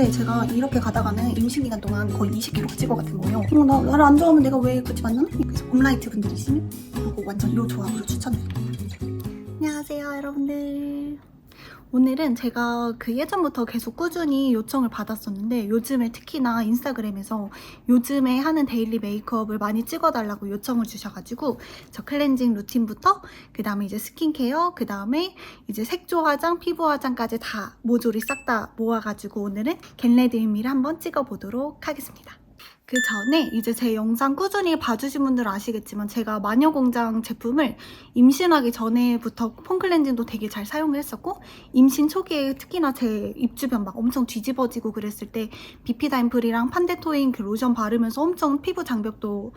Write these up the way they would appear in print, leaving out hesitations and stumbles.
근데 제가 이렇게 가다가는 임신 기간 동안 거의 20kg가 찔 것 같은 거예요. 나를 안 좋아하면 내가 왜 그렇게 만나나? 그래서 봄라이트 분들이시면 이거 완전 이 조합으로 추천드립니다. 안녕하세요 여러분들. 오늘은 제가 예전부터 계속 꾸준히 요청을 받았었는데 요즘에 특히나 인스타그램에서 요즘에 하는 데일리 메이크업을 많이 찍어달라고 요청을 주셔가지고 저 클렌징 루틴부터 그 다음에 이제 스킨케어, 그 다음에 이제 색조 화장, 피부 화장까지 다 모조리 싹 다 모아가지고 오늘은 겟레디 윗미를 한번 찍어보도록 하겠습니다. 그 전에 이제 제 영상 꾸준히 봐주신 분들은 아시겠지만 제가 마녀공장 제품을 임신하기 전에부터 폼클렌징도 되게 잘 사용을 했었고 임신 초기에 특히나 제 입 주변 막 엄청 뒤집어지고 그랬을 때 비피다임플이랑 판데토인 그 로션 바르면서 엄청 피부 장벽도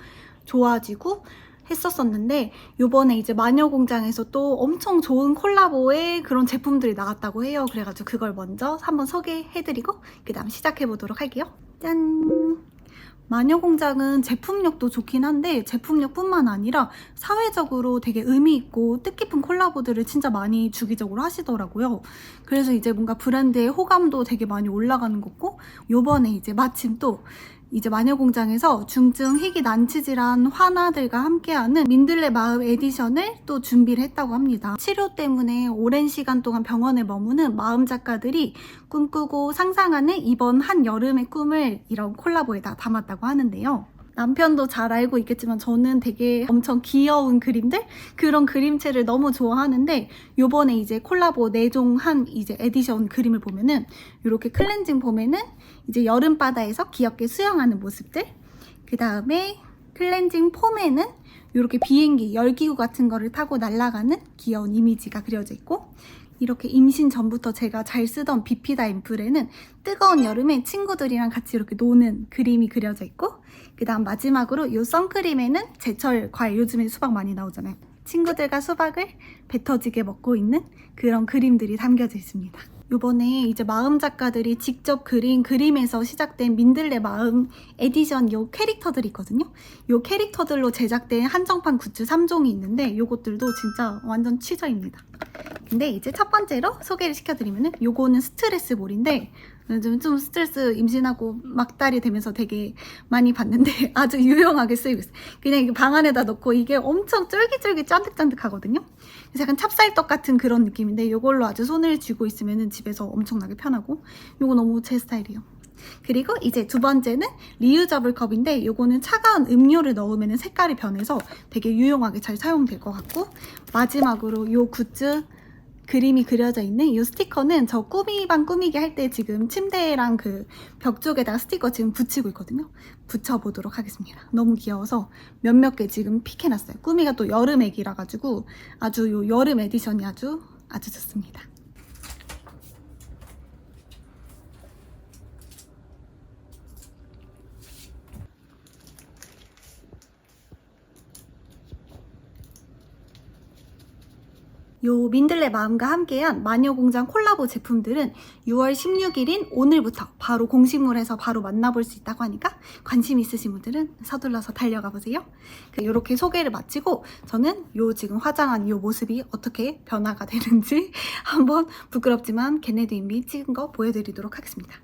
좋아지고 했었었는데 요번에 이제 마녀공장에서 또 엄청 좋은 콜라보의 그런 제품들이 나왔다고 해요. 그래가지고 그걸 먼저 한번 소개해드리고 그 다음 시작해보도록 할게요. 짠! 마녀공장은 제품력도 좋긴 한데 제품력뿐만 아니라 사회적으로 되게 의미있고 뜻깊은 콜라보들을 진짜 많이 주기적으로 하시더라고요. 그래서 이제 뭔가 브랜드의 호감도 되게 많이 올라가는 거고 요번에 이제 마침 또 이제 마녀공장에서 중증 희귀 난치질환 환아들과 함께하는 민들레 마음 에디션을 또 준비를 했다고 합니다. 치료 때문에 오랜 시간 동안 병원에 머무는 마음 작가들이 꿈꾸고 상상하는 이번 한여름의 꿈을 이런 콜라보에다 담았다고 하는데요. 남편도 잘 알고 있겠지만 저는 되게 엄청 귀여운 그림들? 그런 그림체를 너무 좋아하는데 요번에 이제 콜라보 4종 한 이제 에디션 그림을 보면은 이렇게 클렌징 폼에는 이제 여름바다에서 귀엽게 수영하는 모습들, 그 다음에 클렌징 폼에는 이렇게 비행기, 열기구 같은 거를 타고 날아가는 귀여운 이미지가 그려져 있고 이렇게 임신 전부터 제가 잘 쓰던 비피다임플에는 뜨거운 여름에 친구들이랑 같이 이렇게 노는 그림이 그려져 있고 그 다음 마지막으로 이 선크림에는 제철 과일, 요즘에 수박 많이 나오잖아요. 친구들과 수박을 배 터지게 먹고 있는 그런 그림들이 담겨져 있습니다. 요번에 이제 마음 작가들이 직접 그린 그림에서 시작된 민들레 마음 에디션 요 캐릭터들이 있거든요. 요 캐릭터들로 제작된 한정판 굿즈 3종이 있는데 요것들도 진짜 완전 취저입니다. 근데 이제 첫 번째로 소개를 시켜드리면은 요거는 스트레스 볼인데 요즘 좀 스트레스 임신하고 막달이 되면서 되게 많이 봤는데 아주 유용하게 쓰이고 있어요. 그냥 이게 방 안에다 넣고 이게 엄청 쫄깃쫄깃 짠득짠득하거든요. 그래서 약간 찹쌀떡 같은 그런 느낌인데 이걸로 아주 손을 쥐고 있으면 집에서 엄청나게 편하고 이거 너무 제 스타일이에요. 그리고 이제 두 번째는 리유저블 컵인데 이거는 차가운 음료를 넣으면 색깔이 변해서 되게 유용하게 잘 사용될 것 같고 마지막으로 이 굿즈 그림이 그려져 있는 이 스티커는 저 꾸미방 꾸미기 할 때 지금 침대랑 그 벽 쪽에다가 스티커 지금 붙이고 있거든요. 붙여보도록 하겠습니다. 너무 귀여워서 몇몇 개 지금 픽해놨어요. 꾸미가 또 여름 애기라 가지고 아주 요 여름 에디션이 아주 좋습니다. 요 민들레 마음과 함께한 마녀공장 콜라보 제품들은 6월 16일인 오늘부터 바로 공식몰에서 바로 만나볼 수 있다고 하니까 관심 있으신 분들은 서둘러서 달려가 보세요. 이렇게 소개를 마치고 저는 요 지금 화장한 요 모습이 어떻게 변화가 되는지 한번 부끄럽지만 겟레디 윗미 찍은 거 보여드리도록 하겠습니다.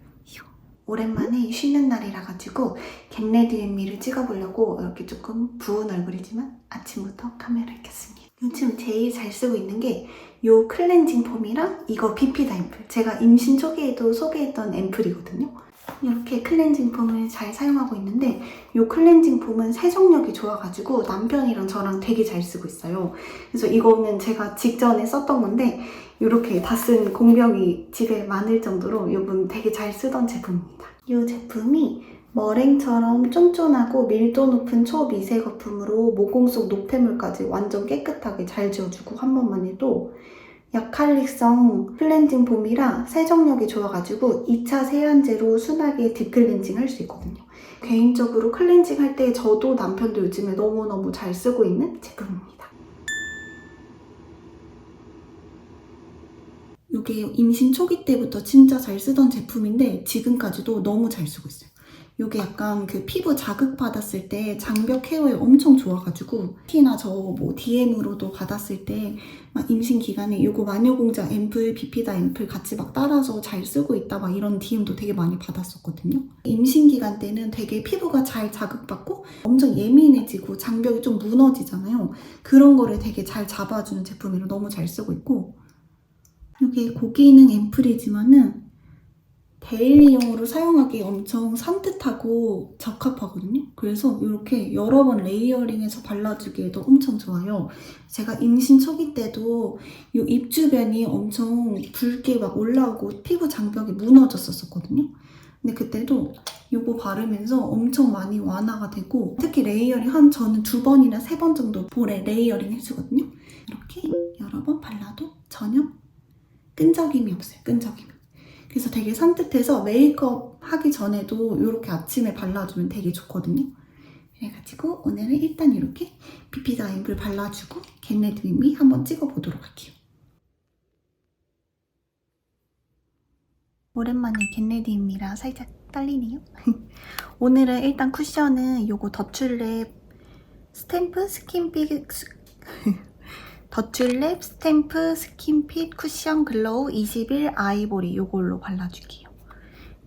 오랜만에 쉬는 날이라 가지고 겟레디 윗미를 찍어보려고 이렇게 조금 부은 얼굴이지만 아침부터 카메라를 켰습니다. 요즘 제일 잘 쓰고 있는 게 이 클렌징 폼이랑 이거 비피다임플. 제가 임신 초기에도 소개했던 앰플이거든요. 이렇게 클렌징 폼을 잘 사용하고 있는데 이 클렌징 폼은 세정력이 좋아가지고 남편이랑 저랑 되게 잘 쓰고 있어요. 그래서 이거는 제가 직전에 썼던 건데 이렇게 다 쓴 공병이 집에 많을 정도로 이분 되게 잘 쓰던 제품입니다. 이 제품이 머랭처럼 쫀쫀하고 밀도 높은 초미세 거품으로 모공 속 노폐물까지 완전 깨끗하게 잘 지워주고 한 번만 해도 약칼릭성 클렌징 폼이라 세정력이 좋아가지고 2차 세안제로 순하게 딥클렌징 할 수 있거든요. 개인적으로 클렌징 할 때 저도 남편도 요즘에 너무너무 잘 쓰고 있는 제품입니다. 이게 임신 초기 때부터 진짜 잘 쓰던 제품인데 지금까지도 너무 잘 쓰고 있어요. 이게 약간 그 피부 자극 받았을 때 장벽 케어에 엄청 좋아가지고 특히나 저 뭐 DM으로도 받았을 때 막 임신 기간에 이거 마녀공장 앰플, 비피다 앰플 같이 막 따라서 잘 쓰고 있다 막 이런 DM도 되게 많이 받았었거든요. 임신 기간 때는 되게 피부가 잘 자극받고 엄청 예민해지고 장벽이 좀 무너지잖아요. 그런 거를 되게 잘 잡아주는 제품이라 너무 잘 쓰고 있고, 이게 고기능 앰플이지만은 데일리용으로 사용하기 엄청 산뜻하고 적합하거든요. 그래서 이렇게 여러 번 레이어링해서 발라주기에도 엄청 좋아요. 제가 임신 초기 때도 이 입 주변이 엄청 붉게 막 올라오고 피부 장벽이 무너졌었거든요. 근데 그때도 이거 바르면서 엄청 많이 완화가 되고, 특히 레이어링 저는 2번이나 3번 정도 볼에 레이어링 해주거든요. 이렇게 여러 번 발라도 전혀 끈적임이 없어요. 끈적임. 그래서 되게 산뜻해서 메이크업 하기 전에도 이렇게 아침에 발라주면 되게 좋거든요. 그래가지고 오늘은 일단 이렇게 비피다 앰플 발라주고 겟레디미 한번 찍어보도록 할게요. 오랜만에 겟레디미라 살짝 떨리네요. 오늘은 일단 쿠션은 요거 더출랩 스탬프 스킨핏 더출랩 스탬프 스킨핏 쿠션 글로우 21 아이보리 요걸로 발라줄게요.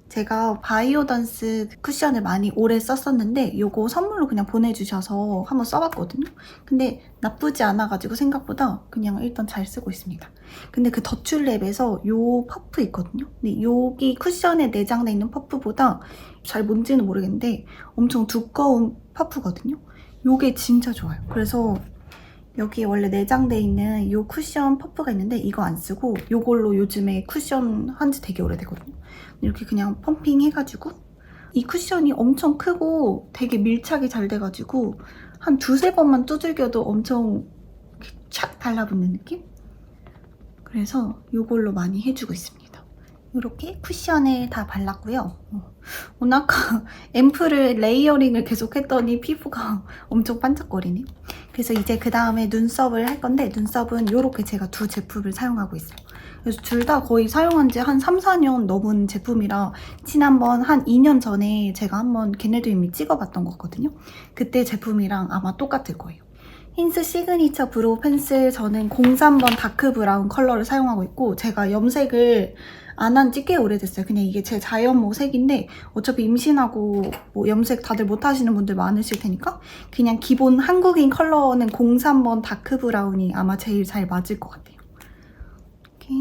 제가 바이오던스 쿠션을 많이 오래 썼었는데 요거 선물로 그냥 보내주셔서 한번 써봤거든요. 근데 나쁘지 않아가지고 생각보다 그냥 일단 잘 쓰고 있습니다. 근데 그 더출랩에서 요 퍼프 있거든요. 근데 여기 쿠션에 내장돼 있는 퍼프보다 잘 뭔지는 모르겠는데 엄청 두꺼운 퍼프거든요. 요게 진짜 좋아요. 그래서 여기에 원래 내장돼 있는 이 쿠션 퍼프가 있는데 이거 안 쓰고 이걸로 요즘에 쿠션 한지 되게 오래되거든요. 이렇게 그냥 펌핑 해가지고 이 쿠션이 엄청 크고 되게 밀착이 잘 돼가지고 한 2-3번만 두들겨도 엄청 착 달라붙는 느낌? 그래서 이걸로 많이 해주고 있습니다. 이렇게 쿠션을 다 발랐고요. 오늘 아까 앰플을 레이어링을 계속 했더니 피부가 엄청 반짝거리네. 그래서 이제 그 다음에 눈썹을 할 건데, 눈썹은 이렇게 제가 2 제품을 사용하고 있어요. 그래서 둘 다 거의 사용한 지 한 3-4년 넘은 제품이라 지난번 한 2년 전에 제가 한번 걔네들이 찍어봤던 거거든요. 그때 제품이랑 아마 똑같을 거예요. 힌스 시그니처 브로우 펜슬, 저는 03번 다크 브라운 컬러를 사용하고 있고, 제가 염색을 안 한 지 꽤 오래됐어요. 그냥 이게 제 자연모 색인데 어차피 임신하고 뭐 염색 다들 못 하시는 분들 많으실 테니까 그냥 기본 한국인 컬러는 03번 다크 브라운이 아마 제일 잘 맞을 것 같아요. 이렇게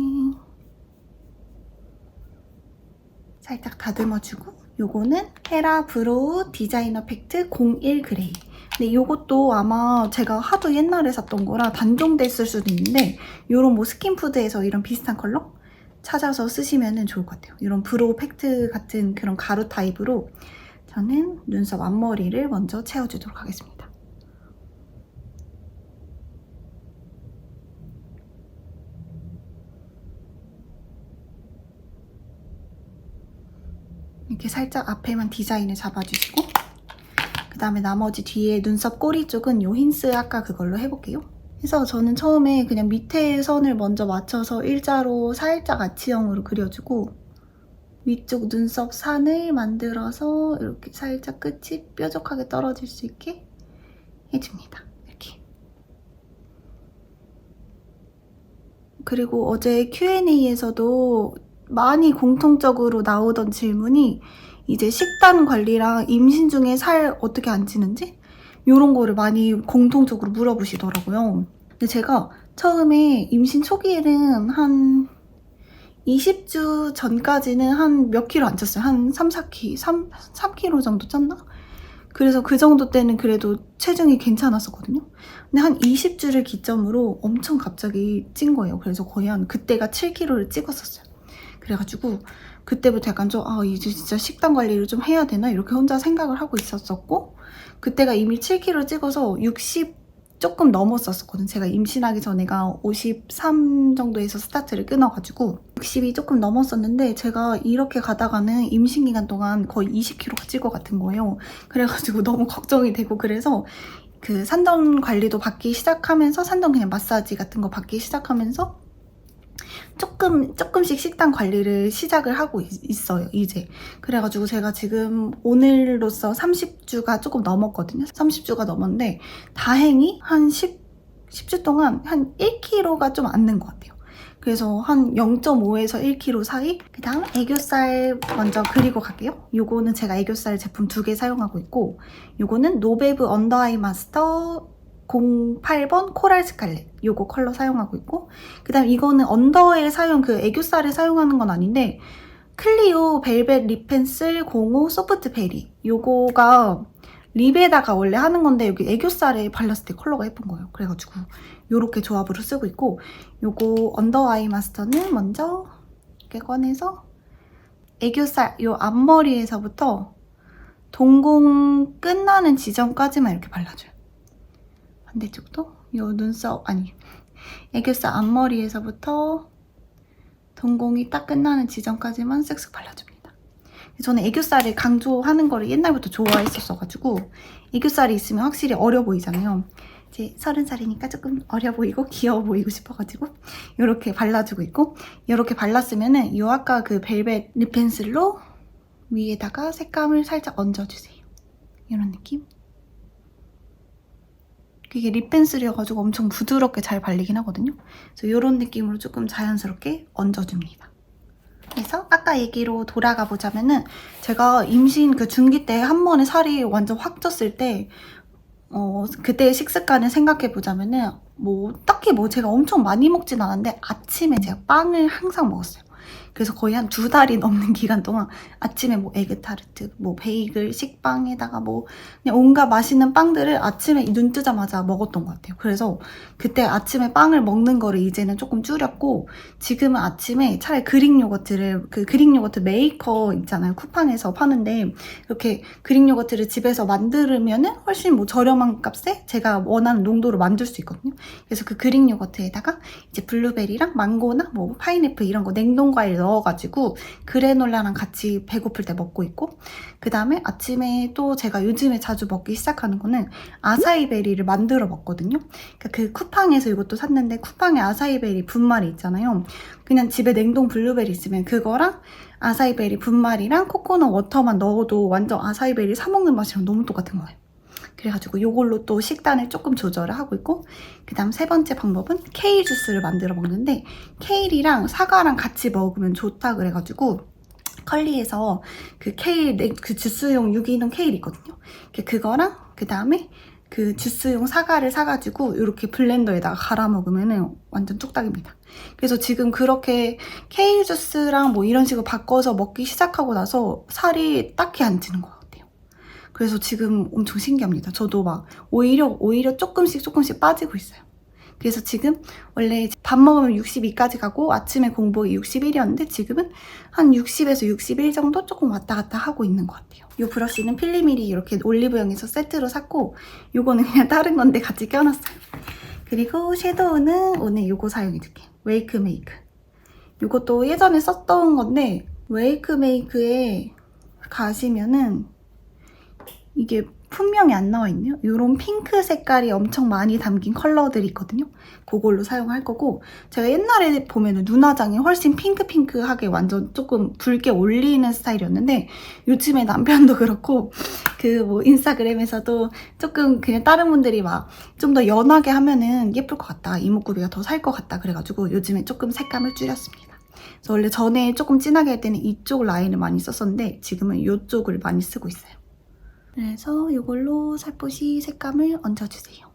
살짝 다듬어주고, 요거는 헤라 브로우 디자이너 팩트 01 그레이. 근데 이것도 아마 제가 하도 옛날에 샀던 거라 단종됐을 수도 있는데, 이런 뭐 스킨푸드에서 이런 비슷한 컬러 찾아서 쓰시면 좋을 것 같아요. 이런 브로우 팩트 같은 그런 가루 타입으로 저는 눈썹 앞머리를 먼저 채워주도록 하겠습니다. 이렇게 살짝 앞에만 디자인을 잡아주시고, 그 다음에 나머지 뒤에 눈썹 꼬리 쪽은 요 힌스 아까 그걸로 해볼게요. 그래서 저는 처음에 그냥 밑에 선을 먼저 맞춰서 일자로 살짝 아치형으로 그려주고, 위쪽 눈썹 산을 만들어서 이렇게 살짝 끝이 뾰족하게 떨어질 수 있게 해줍니다. 이렇게. 그리고 어제 Q&A에서도 많이 공통적으로 나오던 질문이 이제 식단 관리랑 임신 중에 살 어떻게 안 찌는지? 이런 거를 많이 공통적으로 물어보시더라고요. 근데 제가 처음에 임신 초기에는 한 20주 전까지는 한 몇 킬로 안 쪘어요. 한 3kg 정도 쪘나? 그래서 그 정도 때는 그래도 체중이 괜찮았었거든요. 근데 한 20주를 기점으로 엄청 갑자기 찐 거예요. 그래서 거의 한 그때가 7kg를 찍었었어요. 그래가지고 그때부터 약간 이제 진짜 식단 관리를 좀 해야 되나? 이렇게 혼자 생각을 하고 있었었고, 그때가 이미 7kg 찍어서 60 조금 넘었었거든요. 제가 임신하기 전에가 53 정도에서 스타트를 끊어가지고 60이 조금 넘었었는데, 제가 이렇게 가다가는 임신 기간 동안 거의 20kg가 찔 것 같은 거예요. 그래가지고 너무 걱정이 되고, 그래서 그 산던 관리도 받기 시작하면서, 산던 그냥 마사지 같은 거 받기 시작하면서 조금씩 식단 관리를 시작을 하고 있어요, 이제. 그래가지고 제가 지금 오늘로써 30주가 조금 넘었거든요. 30주가 넘었는데 다행히 한 10주 동안 한 1kg가 좀 안 는 것 같아요. 그래서 한 0.5에서 1kg 사이. 그 다음 애교살 먼저 그리고 갈게요. 요거는 제가 애교살 제품 2개 사용하고 있고, 요거는 노베브 언더 아이 마스터 08번 코랄 스칼렛, 요거 컬러 사용하고 있고, 그 다음 이거는 언더에 그 애교살에 사용하는 건 아닌데, 클리오 벨벳 립 펜슬 05 소프트 베리, 요거가 립에다가 원래 하는 건데 여기 애교살에 발랐을 때 컬러가 예쁜 거예요. 그래가지고 요렇게 조합으로 쓰고 있고, 요거 언더 아이 마스터는 먼저 이렇게 꺼내서 애교살 요 앞머리에서부터 동공 끝나는 지점까지만 이렇게 발라줘요. 반대쪽도 요 애교살 앞머리에서부터 동공이 딱 끝나는 지점까지만 쓱쓱 발라줍니다. 저는 애교살을 강조하는 거를 옛날부터 좋아했었어가지고, 애교살이 있으면 확실히 어려 보이잖아요. 이제 30살이니까 조금 어려 보이고 귀여워 보이고 싶어가지고 이렇게 발라주고 있고, 이렇게 발랐으면은 요 아까 그 벨벳 립 펜슬로 위에다가 색감을 살짝 얹어주세요. 이런 느낌? 이게 립 펜슬이어가지고 엄청 부드럽게 잘 발리긴 하거든요. 그래서 이런 느낌으로 조금 자연스럽게 얹어줍니다. 그래서 아까 얘기로 돌아가 보자면은, 제가 임신 그 중기 때 한 번에 살이 완전 확 쪘을 때 그때의 식습관을 생각해 보자면은 딱히 제가 엄청 많이 먹진 않았는데 아침에 제가 빵을 항상 먹었어요. 그래서 거의 한 2달이 넘는 기간 동안 아침에 에그타르트, 베이글, 식빵에다가 그냥 온갖 맛있는 빵들을 아침에 눈 뜨자마자 먹었던 것 같아요. 그래서 그때 아침에 빵을 먹는 거를 이제는 조금 줄였고, 지금은 아침에 차라리 그릭 요거트를, 그 그릭 요거트 메이커 있잖아요. 쿠팡에서 파는데 이렇게 그릭 요거트를 집에서 만들면은 훨씬 저렴한 값에 제가 원하는 농도로 만들 수 있거든요. 그래서 그 그릭 요거트에다가 이제 블루베리랑 망고나 파인애플 이런 거 냉동 과일 넣어가지고 그래놀라랑 같이 배고플 때 먹고 있고, 그 다음에 아침에 또 제가 요즘에 자주 먹기 시작하는 거는 아사이베리를 만들어 먹거든요. 그러니까 그 쿠팡에서 이것도 샀는데, 쿠팡에 아사이베리 분말이 있잖아요. 그냥 집에 냉동 블루베리 있으면 그거랑 아사이베리 분말이랑 코코넛 워터만 넣어도 완전 아사이베리 사 먹는 맛이랑 너무 똑같은 거예요. 그래가지고 이걸로 또 식단을 조금 조절을 하고 있고, 그 다음 3번째 방법은 케일 주스를 만들어 먹는데, 케일이랑 사과랑 같이 먹으면 좋다 그래가지고 컬리에서 그 케일, 그 주스용 유기농 케일 있거든요. 그거랑 그 다음에 그 주스용 사과를 사가지고 이렇게 블렌더에다가 갈아 먹으면 완전 뚝딱입니다. 그래서 지금 그렇게 케일 주스랑 이런 식으로 바꿔서 먹기 시작하고 나서 살이 딱히 안 찌는 것 같아요. 그래서 지금 엄청 신기합니다. 저도 오히려 조금씩 빠지고 있어요. 그래서 지금 원래 밥 먹으면 62까지 가고 아침에 공복이 61이었는데 지금은 한 60에서 61 정도 조금 왔다 갔다 하고 있는 것 같아요. 이 브러쉬는 필리밀이 이렇게 올리브영에서 세트로 샀고, 요거는 그냥 다른 건데 같이 껴놨어요. 그리고 섀도우는 오늘 요거 사용해줄게요. 웨이크 메이크. 요것도 예전에 썼던 건데, 웨이크 메이크에 가시면은 이게 분명히 안 나와 있네요. 이런 핑크 색깔이 엄청 많이 담긴 컬러들이 있거든요. 그걸로 사용할 거고, 제가 옛날에 보면은 눈화장이 훨씬 핑크핑크하게 완전 조금 붉게 올리는 스타일이었는데, 요즘에 남편도 그렇고 인스타그램에서도 조금 그냥 다른 분들이 좀 더 연하게 하면은 예쁠 것 같다, 이목구비가 더 살 것 같다 그래가지고 요즘에 조금 색감을 줄였습니다. 그래서 원래 전에 조금 진하게 할 때는 이쪽 라인을 많이 썼었는데 지금은 이쪽을 많이 쓰고 있어요. 그래서 이걸로 살포시 색감을 얹어주세요.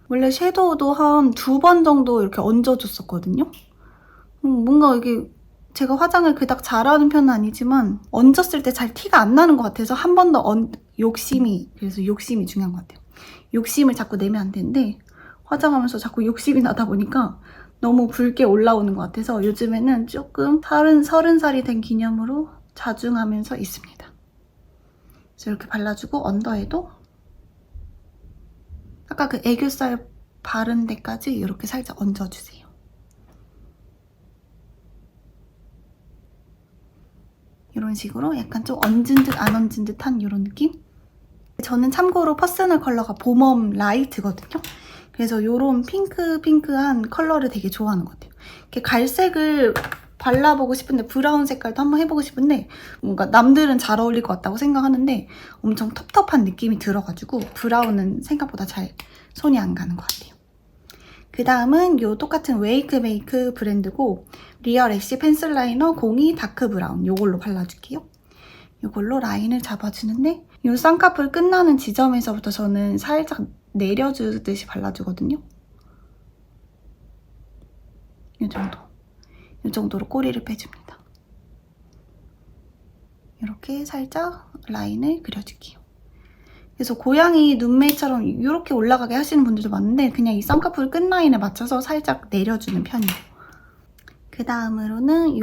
원래 섀도우도 한 2번 정도 이렇게 얹어줬었거든요. 뭔가 이게 제가 화장을 그닥 잘하는 편은 아니지만 얹었을 때 잘 티가 안 나는 것 같아서 한 번 더 그래서 욕심이 중요한 것 같아요. 욕심을 자꾸 내면 안 되는데 화장하면서 자꾸 욕심이 나다 보니까 너무 붉게 올라오는 것 같아서 요즘에는 조금 30살이 된 기념으로 자중하면서 있습니다. 그래서 이렇게 발라주고, 언더에도 아까 그 애교살 바른 데까지 이렇게 살짝 얹어주세요. 이런 식으로 약간 좀 얹은 듯 안 얹은 듯한 이런 느낌? 저는 참고로 퍼스널 컬러가 봄웜 라이트거든요. 그래서 이런 핑크한 컬러를 되게 좋아하는 것 같아요. 이렇게 갈색을 발라보고 싶은데 브라운 색깔도 한번 해보고 싶은데 뭔가 남들은 잘 어울릴 것 같다고 생각하는데 엄청 텁텁한 느낌이 들어가지고 브라운은 생각보다 잘 손이 안 가는 것 같아요. 그 다음은 요 똑같은 웨이크메이크 브랜드고 리얼 애쉬 펜슬 라이너 02 다크 브라운 요걸로 발라줄게요. 요걸로 라인을 잡아주는데 요 쌍꺼풀 끝나는 지점에서부터 저는 살짝 내려주듯이 발라주거든요. 요 정도. 이 정도로 꼬리를 빼줍니다. 이렇게 살짝 라인을 그려줄게요. 그래서 고양이 눈매처럼 이렇게 올라가게 하시는 분들도 많은데 그냥 이 쌍꺼풀 끝라인에 맞춰서 살짝 내려주는 편이에요. 그 다음으로는 이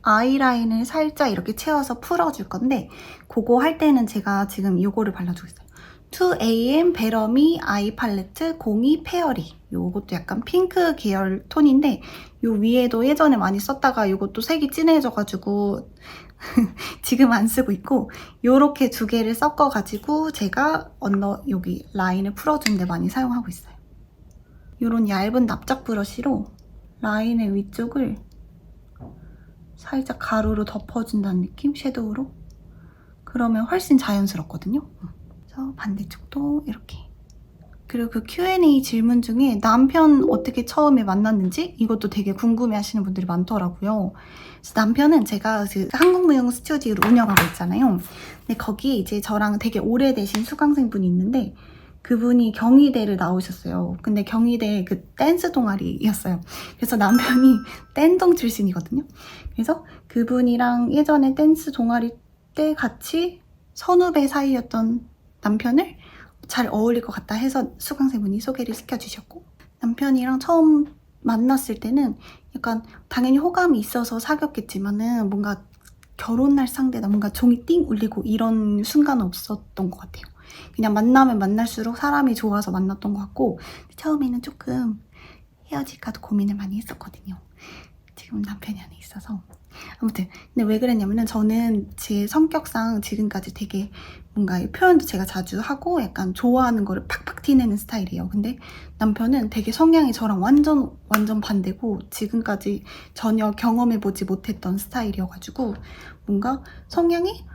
아이라인을 살짝 이렇게 채워서 풀어줄 건데 그거 할 때는 제가 지금 이거를 발라주고 있어요. 2AM 베러미 아이 팔레트 02 페어리. 요것도 약간 핑크 계열 톤인데 요 위에도 예전에 많이 썼다가 요것도 색이 진해져가지고 지금 안 쓰고 있고 요렇게 두 개를 섞어가지고 제가 언더 여기 라인을 풀어주는 데 많이 사용하고 있어요. 요런 얇은 납작 브러쉬로 라인의 위쪽을 살짝 가루로 덮어준다는 느낌? 섀도우로? 그러면 훨씬 자연스럽거든요. 그래서 반대쪽도 이렇게. 그리고 그 Q&A 질문 중에 남편 어떻게 처음에 만났는지 이것도 되게 궁금해 하시는 분들이 많더라고요. 그래서 남편은 제가 그 한국무용 스튜디오를 운영하고 있잖아요. 근데 거기 이제 저랑 되게 오래되신 수강생분이 있는데 그분이 경희대를 나오셨어요. 근데 경희대 그 댄스 동아리였어요. 그래서 남편이 댄동 출신이거든요. 그래서 그분이랑 예전에 댄스 동아리 때 같이 선후배 사이였던 남편을 잘 어울릴 것 같다 해서 수강생분이 소개를 시켜주셨고 남편이랑 처음 만났을 때는 약간 당연히 호감이 있어서 사귀었겠지만은 뭔가 결혼할 상대다 뭔가 종이 띵 울리고 이런 순간은 없었던 것 같아요. 그냥 만나면 만날수록 사람이 좋아서 만났던 것 같고 처음에는 조금 헤어질까도 고민을 많이 했었거든요. 지금 남편이 안에 있어서 아무튼 근데 왜 그랬냐면은 저는 제 성격상 지금까지 되게 뭔가 표현도 제가 자주 하고 약간 좋아하는 거를 팍팍 티내는 스타일이에요. 근데 남편은 되게 성향이 저랑 완전 반대고 지금까지 전혀 경험해보지 못했던 스타일이어가지고 뭔가 성향이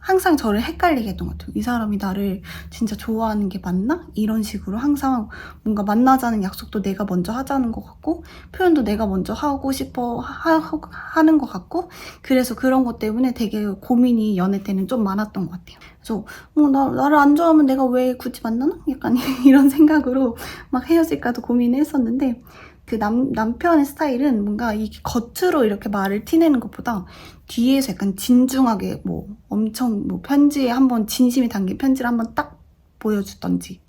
항상 저를 헷갈리게 했던 것 같아요. 이 사람이 나를 진짜 좋아하는 게 맞나? 이런 식으로 항상 뭔가 만나자는 약속도 내가 먼저 하자는 것 같고 표현도 내가 먼저 하고 싶어 하는 것 같고 그래서 그런 것 때문에 되게 고민이 연애 때는 좀 많았던 것 같아요. 그래서 나를 안 좋아하면 내가 왜 굳이 만나나? 약간 이런 생각으로 막 헤어질까도 고민을 했었는데 그 남편의 스타일은 뭔가 이 겉으로 이렇게 말을 티내는 것보다 뒤에서 약간 진중하게 뭐 엄청 뭐 편지에 한번 진심이 담긴 편지를 한번 딱 보여주던지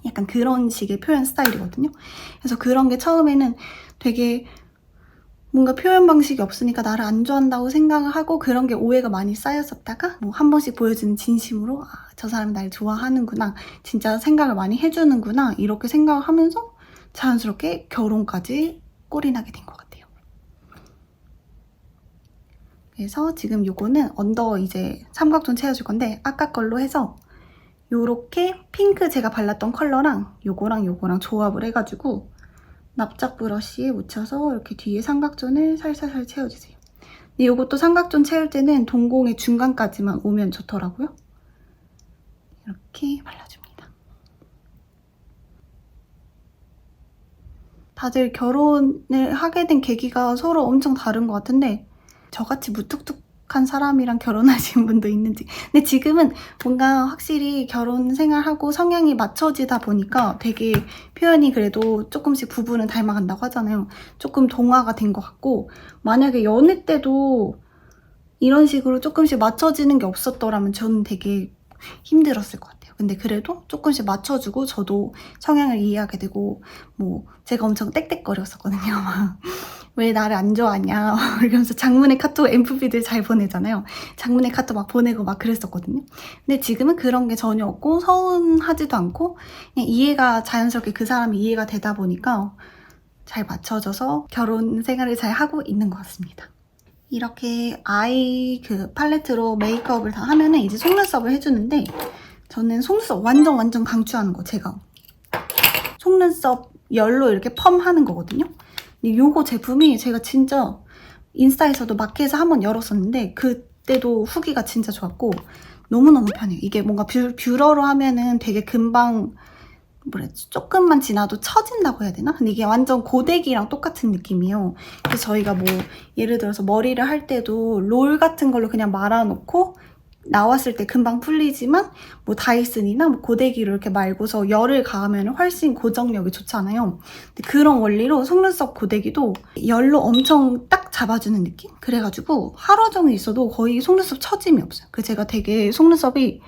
약간 그런 식의 표현 스타일이거든요. 그래서 그런 게 처음에는 되게 뭔가 표현 방식이 없으니까 나를 안 좋아한다고 생각을 하고 그런 게 오해가 많이 쌓였었다가 뭐 한 번씩 보여주는 진심으로 저 사람이 날 좋아하는구나 진짜 생각을 많이 해주는구나 이렇게 생각을 하면서 자연스럽게 결혼까지 꼴이 나게 된 것 같아요. 그래서 지금 요거는 언더 이제 삼각존 채워줄 건데 아까 걸로 해서 요렇게 핑크 제가 발랐던 컬러랑 요거랑 조합을 해가지고 납작 브러쉬에 묻혀서 이렇게 뒤에 삼각존을 살살살 채워주세요. 근데 요것도 삼각존 채울 때는 동공의 중간까지만 오면 좋더라고요. 이렇게 발라줍니다. 다들 결혼을 하게 된 계기가 서로 엄청 다른 것 같은데 저같이 무뚝뚝한 사람이랑 결혼하신 분도 있는지 근데 지금은 뭔가 확실히 결혼 생활하고 성향이 맞춰지다 보니까 되게 표현이 그래도 조금씩 부부는 닮아간다고 하잖아요. 조금 동화가 된 것 같고 만약에 연애 때도 이런 식으로 조금씩 맞춰지는 게 없었더라면 저는 되게 힘들었을 것 같아요. 근데 그래도 조금씩 맞춰주고 저도 성향을 이해하게 되고 뭐 제가 엄청 떽떽거렸었거든요. 왜 나를 안 좋아하냐 이러면서 장문의 카톡 MV들 잘 보내잖아요. 장문의 카톡 막 보내고 막 그랬었거든요. 근데 지금은 그런 게 전혀 없고 서운하지도 않고 그냥 이해가 자연스럽게 그 사람이 이해가 되다 보니까 잘 맞춰져서 결혼 생활을 잘 하고 있는 것 같습니다. 이렇게 아이 그 팔레트로 메이크업을 다 하면은 이제 속눈썹을 해주는데 저는 속눈썹 완전 강추하는 거 제가 속눈썹 열로 이렇게 펌 하는 거거든요. 근데 요거 제품이 제가 진짜 인스타에서도 마켓에서 한번 열었었는데 그때도 후기가 진짜 좋았고 너무너무 편해요. 이게 뭔가 뷰러로 하면은 되게 금방 뭐랬지? 조금만 지나도 처진다고 해야 되나? 근데 이게 완전 고데기랑 똑같은 느낌이에요. 그래서 저희가 뭐 예를 들어서 머리를 할 때도 롤 같은 걸로 그냥 말아놓고 나왔을 때 금방 풀리지만 뭐 다이슨이나 뭐 고데기로 이렇게 말고서 열을 가하면 훨씬 고정력이 좋잖아요. 근데 그런 원리로 속눈썹 고데기도 열로 엄청 딱 잡아주는 느낌? 그래가지고 하루 종일 있어도 거의 속눈썹 처짐이 없어요. 그래서 제가 되게 속눈썹이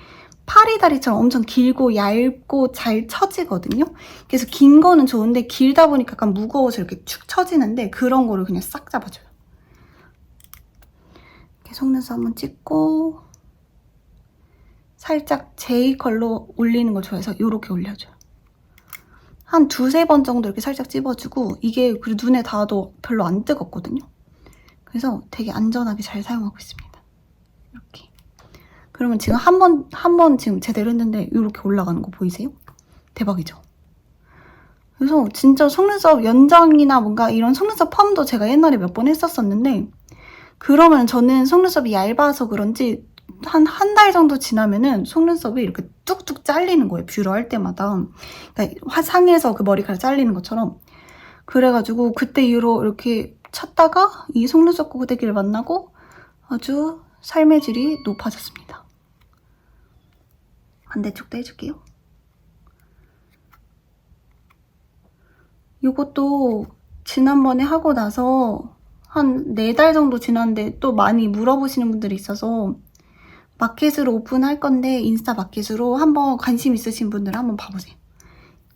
파리다리처럼 엄청 길고 얇고 잘 처지거든요. 그래서 긴 거는 좋은데 길다 보니까 약간 무거워서 이렇게 축 처지는데 그런 거를 그냥 싹 잡아줘요. 이렇게 속눈썹 한번 찍고 살짝 J컬로 올리는 걸 좋아해서 이렇게 올려줘요. 한 두세 번 정도 이렇게 살짝 찝어주고 이게 그리고 눈에 닿아도 별로 안 뜨겁거든요. 그래서 되게 안전하게 잘 사용하고 있습니다. 이렇게. 그러면 지금 한 번 지금 제대로 했는데 이렇게 올라가는 거 보이세요? 대박이죠? 그래서 진짜 속눈썹 연장이나 뭔가 이런 속눈썹 펌도 제가 옛날에 몇 번 했었었는데 그러면 저는 속눈썹이 얇아서 그런지 한 달 정도 지나면은 속눈썹이 이렇게 뚝뚝 잘리는 거예요. 뷰러 할 때마다. 그러니까 화상에서 그 머리카락 잘리는 것처럼. 그래가지고 그때 이후로 이렇게 찾다가 이 속눈썹 고데기를 만나고 아주 삶의 질이 높아졌습니다. 반대쪽도 해줄게요. 이것도 지난번에 하고 나서 한 4달 정도 지났는데 또 많이 물어보시는 분들이 있어서 마켓으로 오픈할 건데 인스타 마켓으로 한번 관심 있으신 분들은 한번 봐보세요.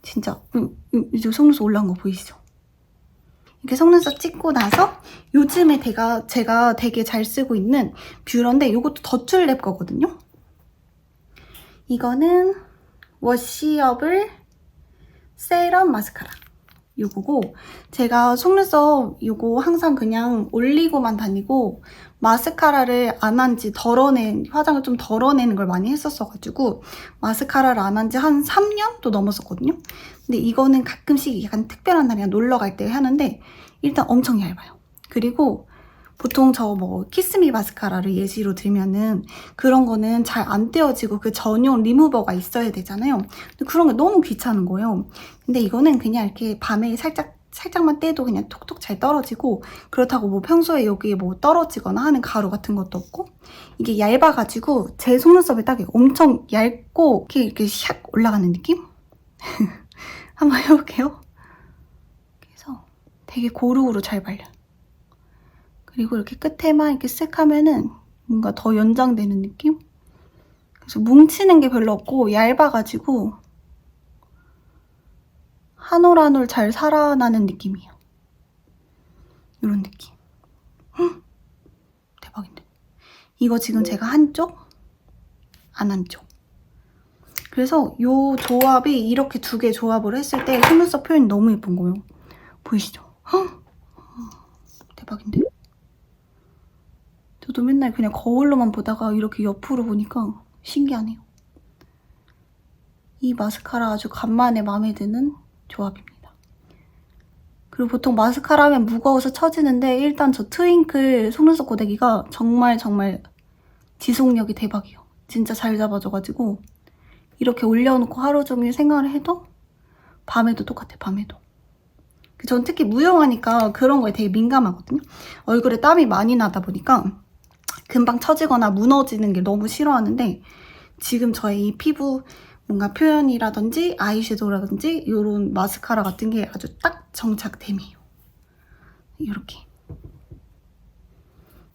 진짜 이제 속눈썹 올라온 거 보이시죠? 이렇게 속눈썹 찍고 나서 요즘에 제가 되게 잘 쓰고 있는 뷰러인데 이것도 더툴랩 거거든요. 이거는 워시어블 세럼 마스카라 요거고 제가 속눈썹 요거 항상 그냥 올리고만 다니고 마스카라를 안 한 지 화장을 좀 덜어내는 걸 많이 했었어가지고 마스카라를 안 한 지 한 3년도 넘었었거든요. 근데 이거는 가끔씩 약간 특별한 날이나 놀러 갈 때 하는데 일단 엄청 얇아요. 그리고 보통 저 뭐 키스미 마스카라를 예시로 들면은 그런 거는 잘 안 떼어지고 그 전용 리무버가 있어야 되잖아요. 근데 그런 게 너무 귀찮은 거예요. 근데 이거는 그냥 이렇게 밤에 살짝만 떼도 그냥 톡톡 잘 떨어지고 그렇다고 뭐 평소에 여기에 뭐 떨어지거나 하는 가루 같은 것도 없고 이게 얇아가지고 제 속눈썹에 딱 엄청 얇고 이렇게 샥 올라가는 느낌? 한번 해볼게요. 그래서 되게 고루고루 잘 발려요. 그리고 이렇게 끝에만 이렇게 쓱 하면은 뭔가 더 연장되는 느낌? 그래서 뭉치는 게 별로 없고 얇아가지고 한 올 한 올 잘 살아나는 느낌이에요. 이런 느낌. 대박인데. 이거 지금 제가 한쪽, 안 한쪽. 그래서 이 조합이 이렇게 두 개 조합을 했을 때 속눈썹 표현이 너무 예쁜 거예요. 보이시죠? 대박인데? 저도 맨날 그냥 거울로만 보다가 이렇게 옆으로 보니까 신기하네요. 이 마스카라 아주 간만에 마음에 드는 조합입니다. 그리고 보통 마스카라 하면 무거워서 처지는데 일단 저 트윙클 속눈썹 고데기가 정말 지속력이 대박이에요. 진짜 잘 잡아줘가지고 이렇게 올려놓고 하루 종일 생활을 해도 밤에도 똑같아요. 밤에도. 전 특히 무용하니까 그런 거에 되게 민감하거든요. 얼굴에 땀이 많이 나다 보니까 금방 처지거나 무너지는 게 너무 싫어하는데 지금 저의 이 피부 뭔가 표현이라든지 아이섀도우라든지 이런 마스카라 같은 게 아주 딱 정착됨이에요. 이렇게.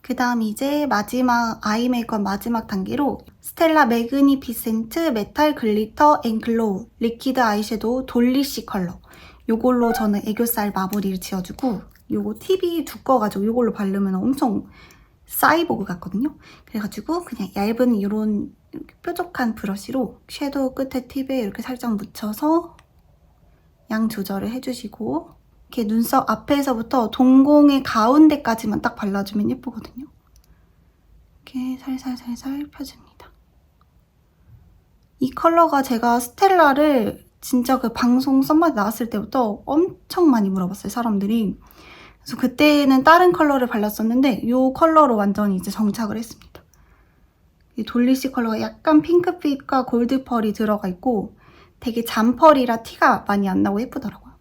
그 다음 이제 마지막 아이 메이크업 마지막 단계로 스텔라 매그니피센트 메탈 글리터 앤 글로우 리퀴드 아이섀도우 돌리시 컬러 요걸로 저는 애교살 마무리를 지어주고 요거 팁이 두꺼워가지고 요걸로 바르면 엄청 사이보그 같거든요. 그래가지고 그냥 얇은 이런 뾰족한 브러쉬로 섀도우 끝에 팁에 이렇게 살짝 묻혀서 양 조절을 해주시고 이렇게 눈썹 앞에서부터 동공의 가운데까지만 딱 발라주면 예쁘거든요. 이렇게 살살살살 펴줍니다. 이 컬러가 제가 스텔라를 진짜 그 방송 썸머에 나왔을 때부터 엄청 많이 물어봤어요, 사람들이. 그래서 그때는 다른 컬러를 발랐었는데 이 컬러로 완전히 이제 정착을 했습니다. 이 돌리시 컬러가 약간 핑크빛과 골드펄이 들어가 있고 되게 잔펄이라 티가 많이 안 나고 예쁘더라고요.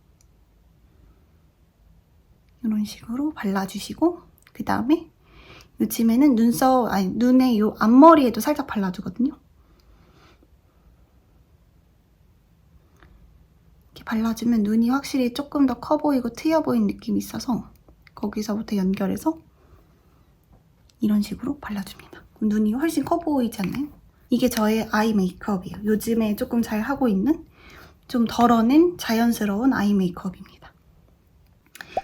이런 식으로 발라주시고 그 다음에 요즘에는 눈에 이 앞머리에도 살짝 발라주거든요. 이렇게 발라주면 눈이 확실히 조금 더 커 보이고 트여 보이는 느낌이 있어서 거기서부터 연결해서 이런 식으로 발라줍니다. 그럼 눈이 훨씬 커 보이잖아요. 이게 저의 아이 메이크업이에요. 요즘에 조금 잘 하고 있는 좀 덜어낸 자연스러운 아이 메이크업입니다.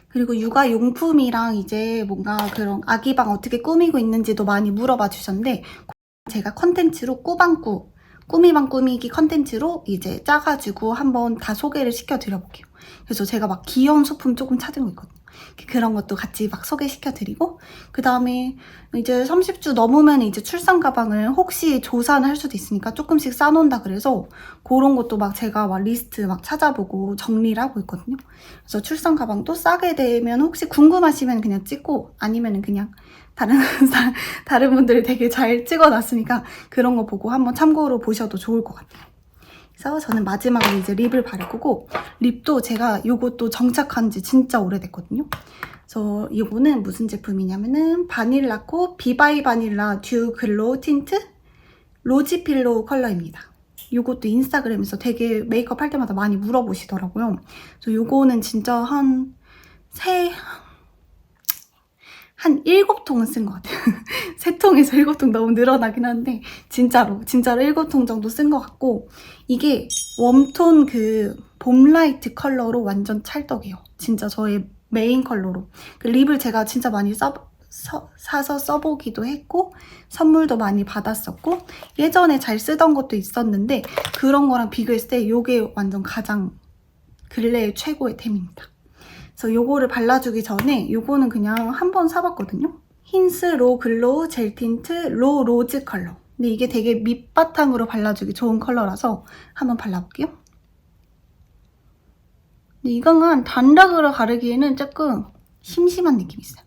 그리고 육아용품이랑 이제 뭔가 그런 아기방 어떻게 꾸미고 있는지도 많이 물어봐 주셨는데 제가 컨텐츠로 꾸미방 꾸미기 컨텐츠로 이제 짜가지고 한번 다 소개를 시켜드려볼게요. 그래서 제가 막 귀여운 소품 조금 찾은 거 있거든요. 그런 것도 같이 막 소개시켜드리고 그 다음에 이제 30주 넘으면 이제 출산 가방을 혹시 조산을 할 수도 있으니까 조금씩 싸놓는다 그래서 그런 것도 막 제가 막 리스트 막 찾아보고 정리를 하고 있거든요. 그래서 출산 가방도 싸게 되면 혹시 궁금하시면 그냥 찍고 아니면 그냥 다른 분들이 되게 잘 찍어놨으니까 그런 거 보고 한번 참고로 보셔도 좋을 것 같아요. 그래서 저는 마지막으로 이제 립을 바를 거고 립도 제가 이것도 정착한 지 진짜 오래됐거든요. 그래서 이거는 무슨 제품이냐면은 바닐라코 비바이 바닐라 듀 글로우 틴트 로지 필로우 컬러입니다. 이것도 인스타그램에서 되게 메이크업 할 때마다 많이 물어보시더라고요. 그래서 이거는 진짜 한 7통은 쓴 것 같아요. 3통에서 7통 너무 늘어나긴 한데 진짜로 7통 정도 쓴 것 같고 이게 웜톤 그 봄라이트 컬러로 완전 찰떡이에요. 진짜 저의 메인 컬러로. 그 립을 제가 진짜 많이 사서 써보기도 했고 선물도 많이 받았었고 예전에 잘 쓰던 것도 있었는데 그런 거랑 비교했을 때 이게 완전 가장 근래의 최고의 템입니다. 그래서 요거를 발라주기 전에 요거는 그냥 한번 사봤거든요. 힌스 로 글로우 젤 틴트 로 로즈 컬러. 근데 이게 되게 밑바탕으로 발라주기 좋은 컬러라서 한번 발라볼게요. 근데 이거는 단락으로 가르기에는 조금 심심한 느낌이 있어요.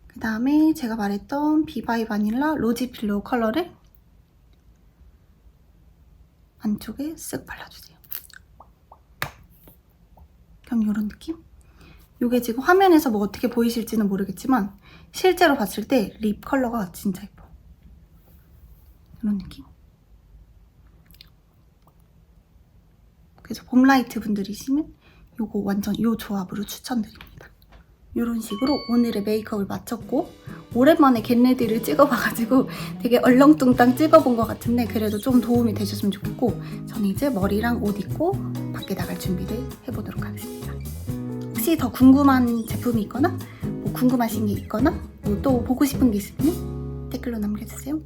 그 다음에 제가 말했던 비바이 바닐라 로지 필로우 컬러를 안쪽에 쓱 발라주세요. 그럼 이런 느낌? 이게 지금 화면에서 뭐 어떻게 보이실지는 모르겠지만 실제로 봤을 때 립 컬러가 진짜 예뻐. 이런 느낌? 그래서 봄라이트 분들이시면 이거 완전 이 조합으로 추천드립니다. 이런 식으로 오늘의 메이크업을 마쳤고 오랜만에 겟레디를 찍어봐가지고 되게 얼렁뚱땅 찍어본 것 같은데 그래도 좀 도움이 되셨으면 좋겠고 저는 이제 머리랑 옷 입고 밖에 나갈 준비를 해보도록 하겠습니다. 혹시 더 궁금한 제품이 있거나 뭐 궁금하신 게 있거나 뭐 또 보고 싶은 게 있으면 댓글로 남겨주세요.